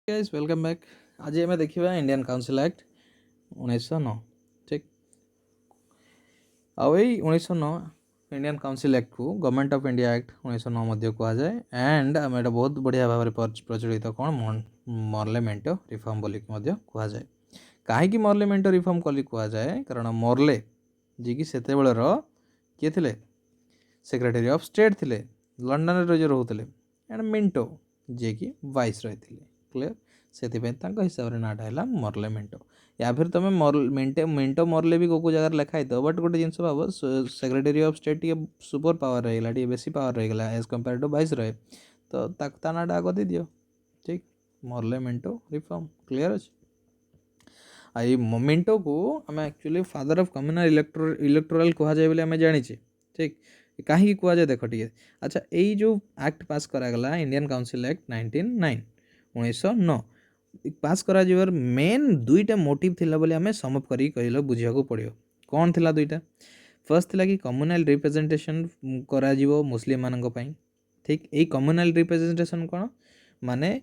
Guys welcome back. आज आम देखा इंडियन काउंसिल एक्ट 1909। ठीक आई 1909 इंडियन काउंसिल एक्ट को गवर्नमेंट ऑफ इंडिया एक्ट 1909 कहुए एंड आम एटा बहुत बढ़िया भाव में प्रचलित कौन मॉर्लेमेंटो रिफॉर्म बोली कहुए। कहीं मॉर्लेमेंटो रिफॉर्म कली कहुए कारण मोर्ले जी कि से किए थे सेक्रेटरी ऑफ स्टेट थे लंडन रे रोते एंड मिंटो जी कि वाइस रही क्लियर से हिसाब से नाटा है मॉर्लेमेंटो या फिर तुम मिंटो मॉर्ले भी को जगह लिखाई तो बट गोटे जिन भाव सेक्रेटरी ऑफ स्टेट टी सुपर पावर रहीगला बेसी पावर रहीगला as compare to viceroy तो ता नाटा आग दे दियो। ठीक मॉर्लेमेंटो रिफॉर्म क्लियर अच्छे। आई मिंटो को आम actually father of communal electoral कहुए बोली आम जानी। ठीक कहीं कहुए देख टे अच्छा यही जो एक्ट पास करागला इंडियन काउंसिल एक्ट 1909 पास करा जीवर मेन दुईटा मोटिव थिला बोली आम समअप करी कहलो बुझा पड़ो कौन थिला दुईटा। फर्स्ट थिला कि कम्युनल रिप्रेजेंटेशन करा जीवो मुस्लिम मानक पई। ठीक यही कम्युनल रिप्रेजेंटेशन कौन माने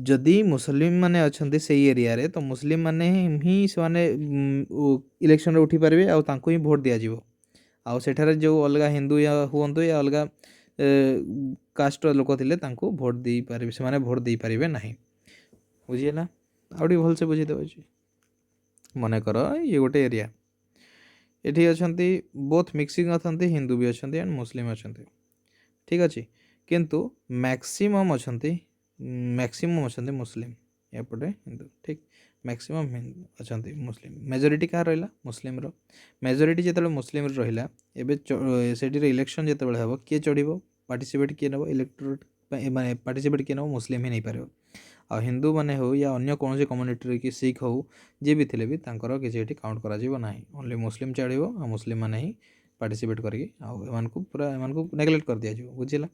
जदि मुस्लिम माने अच्छा से एरिया रे तो मुस्लिम माने ही से इलेक्शन उठी पारे आउ तांको ही भोट दिया आउ सेठारे जो अलग हिंदू या हुंतु या अलग कास्ट लोक थे भोट दे पारे से भोट दे पारे ना बुझीगला आउटे भलसे बुझीदेव मनकर ये गोटे एरिया ये अच्छा बोथ मिक्सिंग अच्छा हिंदू भी अच्छा एंड मुस्लिम अच्छा ठीक अच्छे किंतु मैक्सिमम अच्छा मुस्लिम एपटे हिंदू। ठीक मैक्सिमम अच्छा मुस्लिम मेजोरिटी क्या रहा मुस्लिम मेजोरिटी जो मुस्लिम रहा एवं से इलेक्शन जो हम किए चढ़ पार्टिसिपेट किए नब इलेक्टोरेट माने पार्टिसिपेट किए नब मुस्लिम ही नहीं पार आ हिंदू माने हो या अन्य कौन कम्युनिटी कि सिख हो जी भी थे भी किसी काउंट करा ना ओनली मुस्लिम चढ़ो आ मुस्लिम माने ही पार्टिसिपेट करके पूरा एम नेग्लेक्ट कर दिया बुझेगा।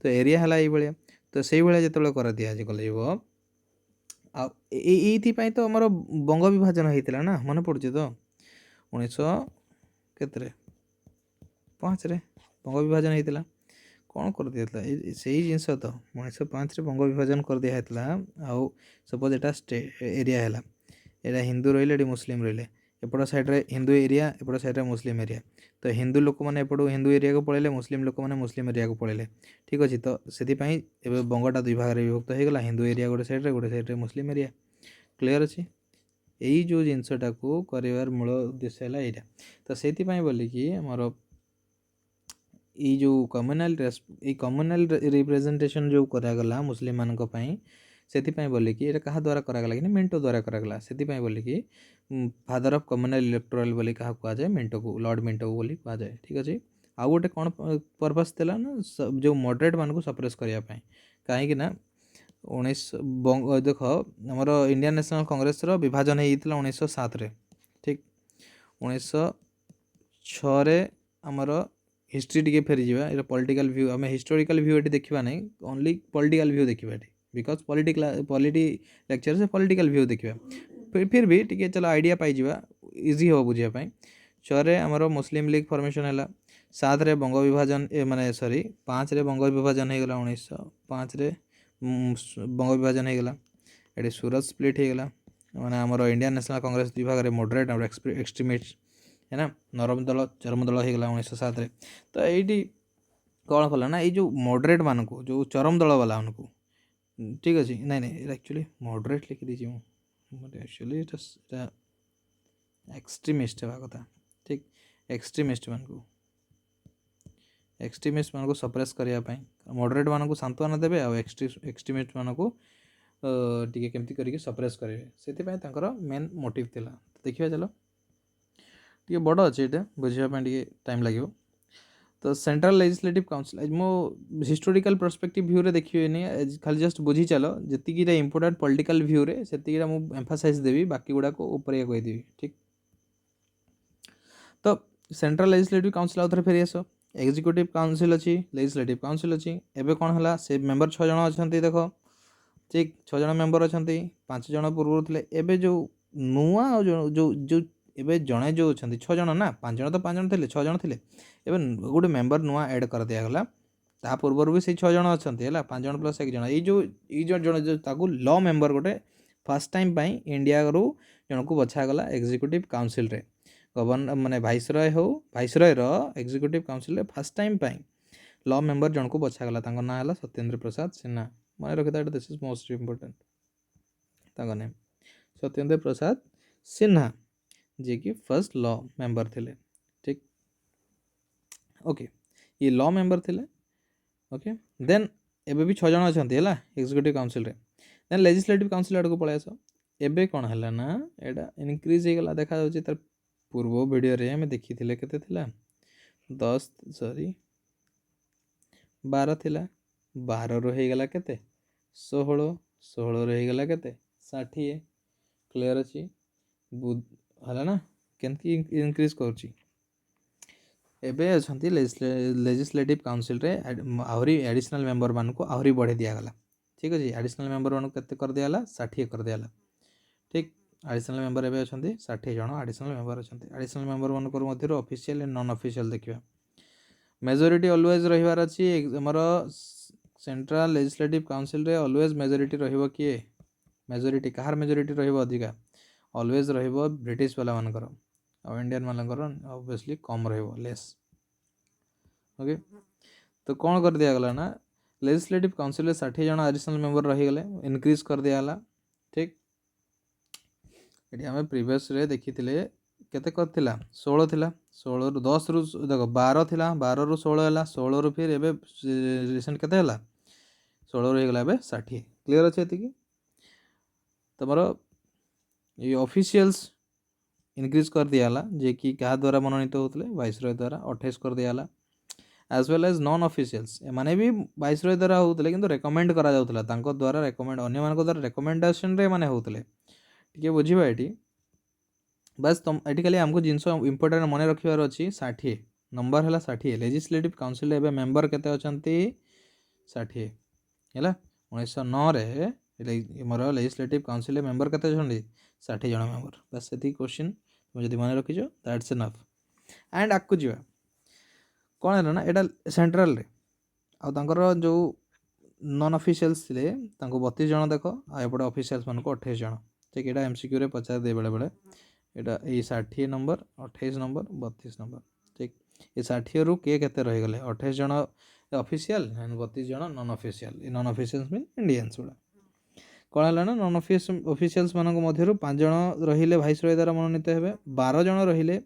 तो एरिया है ये तो से भाया जो कर दिगल ये तो आमर बंग विभाजन होता ना मन पड़े तो 1900 5 बंग विभाजन होता कौन कर दिया से ही जिनस तो 1905 बंग विभाजन कर दिया आउ सपोज एटा एरिया है यहाँ हिंदू रही मुस्लिम रही एपट साइड्रे हिंदू एरिया एपट साइड्रे मुस्लिम एरिया तो हिंदू लोक मैंने एपटू हिंदू एरिया को पड़े मुस्लिम लोक मैंने मुस्लिम एरिया को पड़े ठीक अच्छे तो से बंगटा दुई भाग में विभक्त होगा हिंदू एरिया गोटे साइड्रे मुस्लिम एरिया क्लियर अच्छे यही जो जिनसटा को कर मूल उद्देश्य है यहाँ तो से बोलिकी आमर ये जो कम्युनल रिप्रेजेंटेशन जो करागला मुस्लिम मानक से बोलिकी ये क्या द्वारा करागला कि मिंटो द्वारा करागला से बोलिकी फादर ऑफ कम्युनल इलेक्टोरल बोली क्या कहुए मिंटो को लॉर्ड मिंटो को बोली कहुए। ठीक अच्छे आउ गोटे कौन पर्पस थी ना जो मॉडरेट मान को सप्रेस करने कहीं 19 देख आमर इंडियन नेशनल कांग्रेस विभाजन होता 1907 ठीक 1906 आमर हिस्ट्री टी फेरी जावा ये पॉलिटिकल व्यू आम हिस्टोरिकल व्यू ये देखा ना ओनली पॉलिटिकल व्यू देखा बिकज पॉलिटी लेक्चर से पॉलिटिकल व्यू देखा फिर भी टी चलो आइडिया पाई इजी हो बुझापी 6 आमर मुस्लिम लीग फॉर्मेशन है 7 बंग विभाजन माने सॉरी 5 बंग विभाजन होगा 1905 बंग विभाजन होगा ये सूरत स्प्लिट होगा मैंने आमर इंडियन नेशनल कांग्रेस विभाग में मॉडरेट और एक्सट्रीमिस्ट है ना नरम दल चरम दल होगा 1907 तो ये कौन कला ना ये जो मॉडरेट मान को जो चरम दल वाला उनको ठीक अच्छे नहीं नहीं एक्चुअली मॉडरेट लिखी दीजिए एक्चुअली एक्सट्रीमिस्ट है कथा ठीक एक्सट्रीमिस्ट मान को सप्रेस करने मॉडरेट मान को सांत्वना देवे आ एक्सट्रीमिस्ट मान को टी केमती करके सप्रेस करेंगे से मेन मोटिव थिला देखिए चलो टी बड़ अच्छे ये बुझापी टाइम लगे तो सेंट्रल लेजिस्लेटिव काउंसिल मो हिस्टोरिकल पर्सपेक्टिव व्यू रे देखिए नहीं खाली जस्ट बुझी चलो जी इंपोर्टेंट पॉलिटिकल व्यू रे से एम्फासाइज देवी बाकी गुड़ा को ऊपर कहीदेवी। ठीक तो सेंट्रल लेजिस्लेटिव काउंसिल आउे फेरी आस एग्जीक्यूटिव काउंसिल अच्छी लेजिस्लेटिव काउंसिल अच्छी एवं कौन है से मेंबर 6 जन अच्छा देख ठीक 6 जन मेंबर अच्छा 5 जन पूर्व थे एवं जो नुआ जो जो जो एवं जड़े जो अच्छा 6 जन ना 5 जन तो 5 जन थे 6 जन थे एवं गोटे मेंबर नुआ ऐड कर दिगला ତା ପୂର୍ବରୁ ବି ସେଇ 6 ଜଣ ଅଛନ୍ତି ହେଲା, 5 ଜଣ ପ୍ଲସ୍ 1 ଜଣ। ଏଇ ଜଣେ ଯେଉଁ ତାକୁ ଲ ମେମ୍ବର ଗୋଟେ ଫାର୍ଷ୍ଟ ଟାଇମ୍ ପାଇଁ ଇଣ୍ଡିଆରୁ ଜଣକୁ ବଛାଗଲା ଏକ୍ଜିକ୍ୟୁଟିଭ୍ କାଉନସିଲ୍ରେ। ମାନେ ଭାଇସରୟର ଏକ୍ଜିକ୍ୟୁଟିଭ୍ କାଉନସିଲ୍ରେ ଫାର୍ଷ୍ଟ ଟାଇମ୍ ପାଇଁ ଲ ମେମ୍ବର ଜଣକୁ ବଛାଗଲା। ତାଙ୍କ ନାଁ ହେଲା ସତ୍ୟେନ୍ଦ୍ର ପ୍ରସାଦ ସିହ୍ନା। ମନେ ରଖିଥା, ଏଇଟା ଦିସ୍ ଇଜ୍ ମୋଷ୍ଟ ଇମ୍ପୋର୍ଟାଣ୍ଟ। ତାଙ୍କ ନେମ୍ ସତ୍ୟେନ୍ଦ୍ର ପ୍ରସାଦ ସିହ୍ନା, ଯିଏକି ଫାର୍ଷ୍ଟ ଲ ମେମ୍ବର ଥିଲେ। ଠିକ୍, ଓକେ, ये ଲ ମେମ୍ବର ଥିଲେ। ଓକେ, ଦେନ୍ ଏବେ ବି 6 ଜଣ ଅଛନ୍ତି ହେଲା ଏକ୍ଜିକ୍ୟୁଟିଭ୍ କାଉନସିଲ୍ରେ। ଦେନ୍ ଲେଜିସ୍ଲେଟିଭ୍ କାଉନସିଲ୍ ଆଡ଼କୁ ପଳେଇ ଆସ। ଏବେ କ'ଣ ହେଲା ନା ଏଇଟା ଇନକ୍ରିଜ୍ ହେଇଗଲା, ଦେଖାଯାଉଛି। ତାର ପୂର୍ବ ଭିଡ଼ିଓରେ ଆମେ ଦେଖିଥିଲେ କେତେ ଥିଲା, 12 ଥିଲା, 12ରୁ ହେଇଗଲା କେତେ 16, 16ରୁ ହେଇଗଲା କେତେ 60। କ୍ଲିୟର ଅଛି ହେଲା ନା, କେମିତି ଇନକ୍ରିଜ୍ କରୁଛି। ଏବେ ଅଛନ୍ତି ଲେଜିସ୍ଲେଟିଭ୍ କାଉନସିଲ୍ରେ ଆହୁରି ଆଡ଼ିସନାଲ୍ ମେମ୍ବର ମାନଙ୍କୁ ଆହୁରି ବଢ଼େଇ ଦିଆଗଲା। ଠିକ୍ ଅଛି, ଆଡ଼ିସନାଲ୍ ମେମ୍ବର ମାନଙ୍କୁ କେତେ କରିଦିଆଗଲା, 60 କରିଦିଆଗଲା। ଠିକ୍, ଆଡ଼ିସନାଲ୍ ମେମ୍ବର ଏବେ ଅଛନ୍ତି 60 ଜଣ ଆଡ଼ିସନାଲ୍ ମେମ୍ବର ଅଛନ୍ତି। ଆଡ଼ିସନାଲ୍ ମେମ୍ବର ମାନଙ୍କର ମଧ୍ୟରୁ ଅଫିସିଆଲ ଆଣ୍ଡ ନନ୍ ଅଫିସିଆଲ ଦେଖିବା। मेजोरिटी ऑलवेज रहिबार अछि हमर सेंट्रल लेजिस्लेटिव काउंसिल रे ऑलवेज मेजोरिटी रहिबो किए, मेजोरिटी कहार मेजोरिटी रहिबो अधिका, ऑलवेज रहिबो ब्रिटिश वाला मानकर, और इंडियन मानकर ऑब्वियसली कम रहिबो, लेस। ओके, तो कौन कर दिया गला ना लेजिस्लेटिव काउंसिल रे 60 जन एडिशनल मेंबर रही गले, इनक्रीज कर दिया गला। ठीक, एटी हमें प्रीवियस रे देखिथिले केते करथिला 16 थिला, 16 रु 10 रु देखो 12 थिला, 12 रु 16 हैला, 16 रु फिर एबे रिसेंट केते हैला 16 रु हे गला एबे 60। क्लियर अछि एति की तमरो ये ऑफिशियल्स इनक्रीज कर दिया हला, जे कि कहा द्वारा मनोनीत होतले वाइसरॉय द्वारा 28 कर दिया हला। As well as non officials माने भी वाइसरॉय द्वारा होतले किंतु रेकमेंड करा जाउतला, तांको द्वारा रेकमेंड अन्य मानको द्वारा रेकमेंडेशन रे माने होतले। टिके बुझिबा एटी बस तुम एटी खाली हमको जिनस इंपोर्टेंट मन रखिबार अछि 60 नंबर हैला 60। लेजिस्लेटिव काउंसिल एबे मेंबर केते अछंती 60 हैला। 1909 रे मोर लेजिस्लेटिव काउंसिल मेंबर केते अछंती 60 जण मेंबर। बस एती क्वेश्चन तुम जदी मन रखिजो दैट्स इनफ। एंड आकु जिवा कोन हैला ना एटा सेंट्रल रे आ तांकर जो नॉन ऑफिशियल्स थिले तांको 32 जण देखो, आ एपटे ऑफिशियल्स मानको 28 जण। ठीक, एटा एमसीक्यू रे पचार दे बेले बेले एटा ए 60 नंबर 28 नंबर 32 नंबर। ठीक, ये 60 रु के केते रहि गले 28 जण ऑफिशियल एंड 32 जण नॉन ऑफिशियल। ए नॉन ऑफिशियल्स मीन इंडियंस उडा कोन हैला ना नॉन ऑफिशियल्स मानको मध्यरु 5 जण रहिले वाइसरॉय द्वारा मनोनीत हेबे, 12 जण रहिले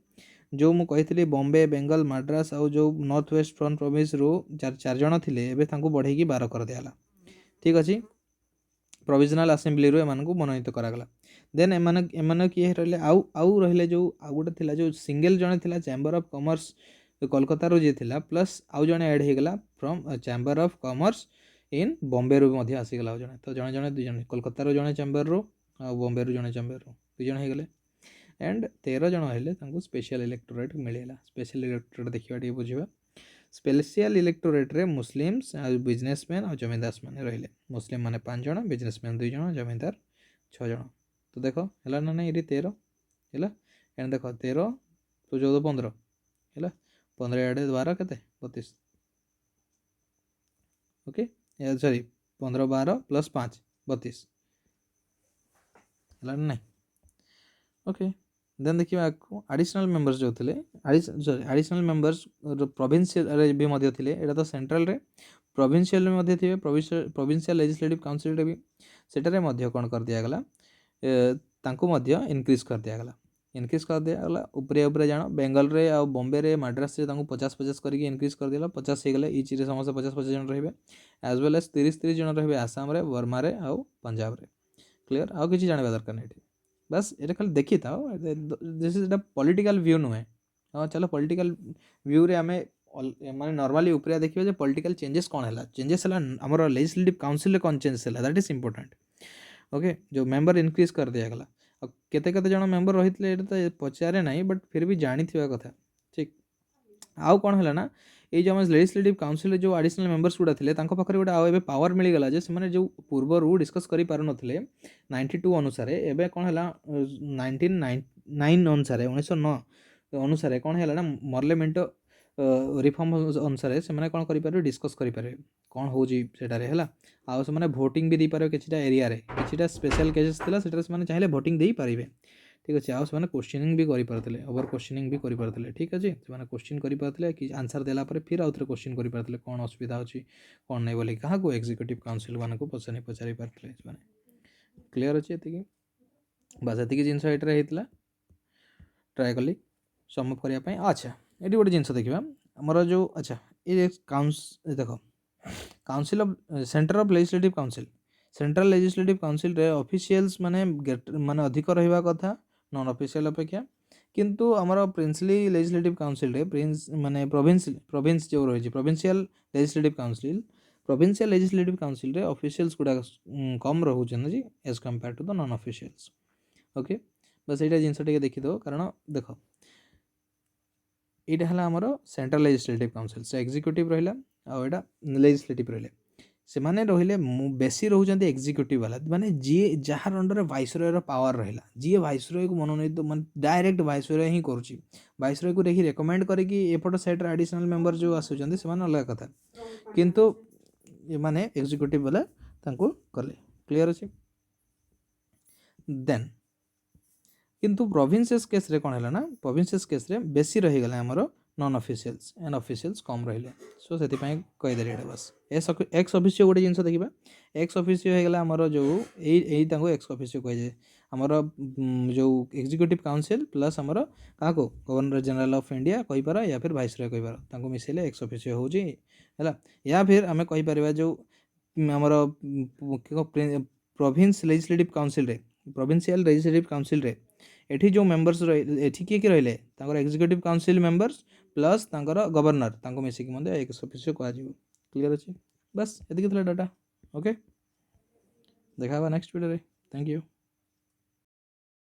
जो मु कहितली बॉम्बे बेंगल मद्रास और जो नॉर्थ वेस्ट फ्रंट प्रोविंस रु 4 जण थिले एबे तांको बढ़ेई की 12 कर दियाला। ठीक अछि, प्रोविजनल असेंबली रो एमानकु मनोनीत करागला। देन एमाने किए रहिले आउ रहिले जो आ गुटे थिला जो सिंगल जणे थिला चैम्बर ऑफ कॉमर्स कोलकाता रो जे थिला, प्लस आउ जणे ऐड हे गला from chamber of commerce in Bombay रो मध्य आसी गला जणे। तो जणे जणे दुई जणे कोलकाता रो जणे चैम्बर रो आ बॉम्बे रो जणे चैम्बर रो दुई जण हे गले। एंड 13 जण हेले तांको स्पेशल इलेक्टोरेट मिलेला। स्पेशल इलेक्टोरेट देखिबा टी बुझिबा, स्पेशल इलेक्टोरेट रे मुस्लिम्स आ बिजनेसमैन और जमींदार माने रहिले। मुस्लिम माने 5 जण, बिजनेसमैन 2 जण, जमींदार 6 जण। तो देखो हैला ना नहीं 13 हैला। एंड देखो 13 तो 14 15 हैला, 15 आड़े 12 केते 32। ओके, सॉरी 15 12 प्लस 5 32 हैला ना नहीं। ओके, देन देखिए आपको एडिशनल मेंबर्स जो थिले एडिशनल मेंबर्स प्रोविंशियल रे भी मध्य थिले। एटा तो सेंट्रल रे प्रोविंशियल में मध्य थिबे, प्रोविंशियल लेजिस्लेटिव काउंसिल रे भी सेटारे मध्य कोन कर दिया गला तांको मध्य इनक्रीज कर दिया गला। इनक्रीज कर दिया गला ऊपरे ऊपरे जानो बेंगल रे आ बॉम्बे रे मद्रास रे तांको 50 50 करके इनक्रीज कर दिला। 50 हे गले इच रे समस्त 50 50 जन रहिबे, एज वेल एज 30 30 जन रहिबे आसाम रे, बर्मा रे आ पंजाब रे। क्लियर, आ किछि जानबा दरकार नै। बस ये खाली देखी था दिस इज पॉलिटिकल व्यू नुहे। हाँ चलो पॉलिटिकल व्यू रे आमे माने नॉर्मली ऊपरिया देखिबे जे पॉलिटिकल चेंजेस कोन हैला, चेंजेस हैला हमर लेजिस्लेटिव काउंसिल रे कोन चेंजेस हैला, दैट इज इंपोर्टेंट। ओके, जो मेंबर इनक्रीज कर दिया गला। केते केते जण मेंबर रहितले एटा तो पचारे नाही, बट फिर भी जानी थिबा कथा। ठीक, आउ कोन हैला ना ये जो हम लेजिस्लेटिव काउंसिल रे जो एडिशनल मेंबर्स गुडा थिले तांको पाखरे गोटे आउ एबे पावर मिली गला जे से माने जो पूर्व रु डिस्कस करि पारु नथिले 92 अनुसार एबे कोन हैला 1909 अनुसार 1909 अनुसार कोन हैला ना पार्लियामेंट रिफॉर्म अनुसार से कौन करें डिस्कस करें कौन हो सेटारे आउ से भोटिंग भी देपारे किछिटा एरिया रे किछिटा स्पेशल केसेस थिला सेटारे से चाहिले भोटिंग दे पारिबे ठीक अच्छे आउ से क्वेश्चनिंग भी करें ओवर क्वेश्चनिंग भी करें ठीक अच्छे से क्वेश्चन करें कि आंसर देला फिर आउ थे क्वेश्चन करें कौन असुविधा अच्छी कौन नहीं बोली क्या एग्जीक्यूटिव काउंसिल मान को पचारि पारे क्लीयर अच्छे ये बास ये जिनस ये ट्राए कली समअप करने अच्छा ये गोटे जिनस देखा आमर जो अच्छा ये देख council of centre of legislative council central legislative council रे ऑफिशियल्स माने माने अधिक रहिबा कथा नॉन ऑफिशियल अपेक्षा किंतु आमर प्रिंसली लेजिस्लेटिव काउंसिल रे प्रिंस माने प्रोविंस जो रही provincial legislative council provincial legislative council रे ऑफिशियल्स गुडा कम रोचन जी as compare to the non officials okay बस ये जिनस देखी दो कारण देख यहाँ है आमर सेंट्रल लेजिस्लेटिव काउंसिल से एग्जीक्यूटिव रहा आटा लेजिस्लेटिव रही से माने रहिले बेसी रोचन एग्जीक्यूटिव वाला माने जी जार अंडर वाइसरयर पावर रहा जी वाइसरय को मनोनीत माने डायरेक्ट वाइसरय ही करुच्ची वाइसरय को देखिए रेकमेंड करके एपट साइड एडिशनल मेंबर जो आसुचंदी से अलग कथा किंतु ये माने एग्जीक्यूटिव वाला तांको कले क्लियर अच्छे देन किंतु प्रोविंसेस केस रे कौन है ना प्रोविंसेस केस रे बेसी रहीगला आमर नॉन ऑफिशियल्स एंड ऑफिशियल्स कम रहिले सो से कहीदेली ये बस एक्स ऑफिसियो गोटे जिनस देखा एक्स ऑफिसियो होगा आमर जो यही एक्स ऑफिसियो कह जाए आमर जो एग्जीक्यूटिव काउंसिल प्लस आमर क्या गवर्नर जनरल ऑफ इंडिया कहीपर या फिर वाइसरय कहीपर मिसेले एक्स ऑफिसियो हो या फिर आम कहीपर जो आमर प्रोविंस लेजिस्लेटिव काउंसिल रे प्रोविंशियल लेजिस्लेटिव काउंसिल रे एठी जो मेंबर्स एठी किए रहिले executive council members plus governor मिसिक एक्स ऑफिसियो कह क्लियर अच्छे बस ये डाटा ओके देखा नेक्स्ट वीडियो रे थैंक यू।